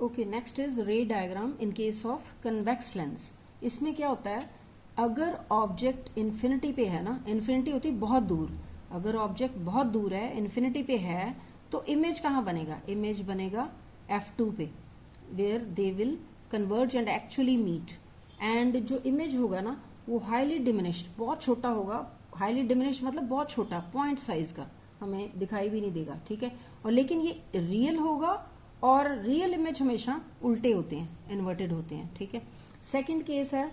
Okay, next is रे diagram in case of convex lens. इसमें क्या होता है, अगर ऑब्जेक्ट इन्फिनिटी पे है ना, इन्फिनिटी होती है बहुत दूर, अगर ऑब्जेक्ट बहुत दूर है, इन्फिनिटी पे है, तो इमेज कहाँ बनेगा, इमेज बनेगा F2 पे, where they will converge and actually meet. And जो इमेज होगा ना वो हाईली डिमिनिश्ड, बहुत छोटा होगा, हाईली डिमिनिश्ड मतलब बहुत छोटा, पॉइंट साइज का, हमें दिखाई भी नहीं देगा, ठीक है। और लेकिन ये रियल होगा, और रियल इमेज हमेशा उल्टे होते हैं, इन्वर्टेड होते हैं, ठीक है। सेकंड केस है,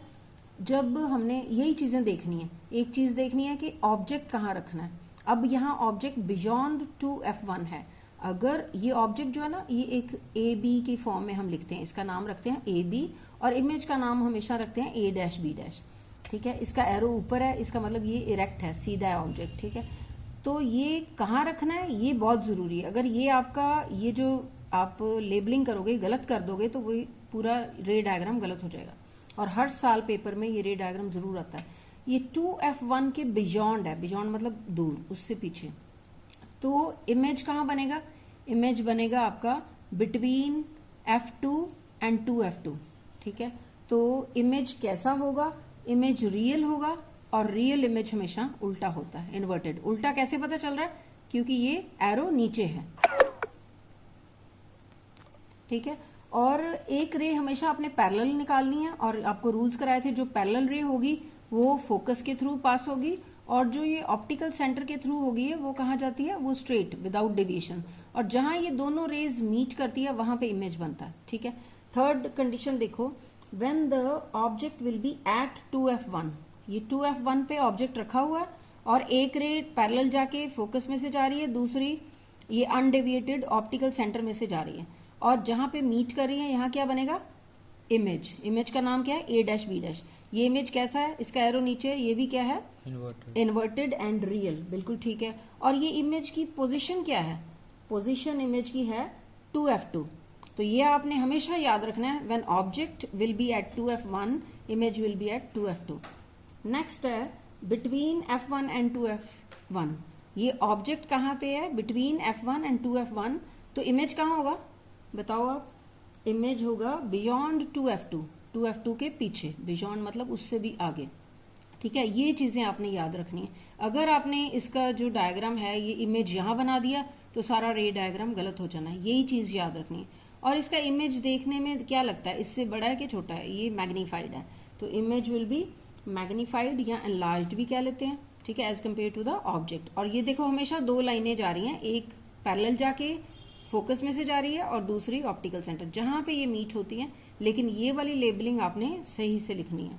जब हमने यही चीजें देखनी है, एक चीज देखनी है कि ऑब्जेक्ट कहाँ रखना है। अब यहाँ ऑब्जेक्ट बियॉन्ड टू F1 है, अगर ये ऑब्जेक्ट जो है ना, ये एक ए बी की फॉर्म में हम लिखते हैं, इसका नाम रखते हैं ए बी, और इमेज का नाम हमेशा रखते हैं A डैश B डैश, ठीक है। इसका एरो ऊपर है, इसका मतलब ये इरेक्ट है, सीधा है ऑब्जेक्ट, ठीक है। तो ये कहाँ रखना है ये बहुत जरूरी है। अगर ये आपका, ये जो आप लेबलिंग करोगे गलत कर दोगे तो वही पूरा रे डायग्राम गलत हो जाएगा, और हर साल पेपर में ये रे डायग्राम जरूर आता है। ये 2F1 के बियॉन्ड है, बियॉन्ड मतलब दूर, उससे पीछे। तो इमेज कहाँ बनेगा, इमेज बनेगा आपका बिटवीन F2 एंड 2F2, ठीक है। तो इमेज कैसा होगा, इमेज रियल होगा, और रियल इमेज हमेशा उल्टा होता है, इन्वर्टेड। उल्टा कैसे पता चल रहा है, क्योंकि ये एरो नीचे है, ठीक है। और एक रे हमेशा आपने पैरेलल निकालनी है, और आपको रूल्स कराए थे, जो पैरेलल रे होगी वो फोकस के थ्रू पास होगी, और जो ये ऑप्टिकल सेंटर के थ्रू होगी वो कहाँ जाती है, वो स्ट्रेट विदाउट डेविएशन, और जहां ये दोनों रेज मीट करती है वहां पे इमेज बनता है, ठीक है। थर्ड कंडीशन देखो, when the object will be at 2F1, ये 2F1 पे ऑब्जेक्ट रखा हुआ है, और एक रे पैरेलल जाके फोकस में से जा रही है, दूसरी ये अनडेविएटेड ऑप्टिकल सेंटर में से जा रही है, और जहां पे मीट कर रही है यहाँ क्या बनेगा, इमेज। इमेज का नाम क्या है, A डैश B डैश। ये इमेज कैसा है, इसका एरो नीचे, ये भी क्या है, इन्वर्टेड एंड रियल, बिल्कुल ठीक है। और ये इमेज की पोजीशन क्या है, पोजीशन इमेज की है 2F2। तो ये आपने हमेशा याद रखना है, when object will be at 2F1, image will be at 2F2। Next है बिटवीन F1 एंड 2F1, ये ऑब्जेक्ट कहाँ पे है, बिटवीन F1 एंड 2F1, तो इमेज कहाँ होगा बताओ आप, इमेज होगा बियॉन्ड 2F2, 2F2 के पीछे, बियॉन्ड मतलब उससे भी आगे, ठीक है। ये चीजें आपने याद रखनी है। अगर आपने इसका जो डायग्राम है ये इमेज यहाँ बना दिया तो सारा रे डायग्राम गलत हो जाना है, यही चीज याद रखनी है। और इसका इमेज देखने में क्या लगता है, इससे बड़ा है कि छोटा है, ये मैग्नीफाइड है, तो इमेज विल बी मैग्नीफाइड या एनलार्ज्ड भी कह लेते हैं, ठीक है, as compare to the object. और ये देखो हमेशा दो लाइनें जा रही हैं, एक पैरेलल जाके फोकस में से जा रही है, और दूसरी ऑप्टिकल सेंटर, जहां पे ये मीट होती है। लेकिन ये वाली लेबलिंग आपने सही से लिखनी है।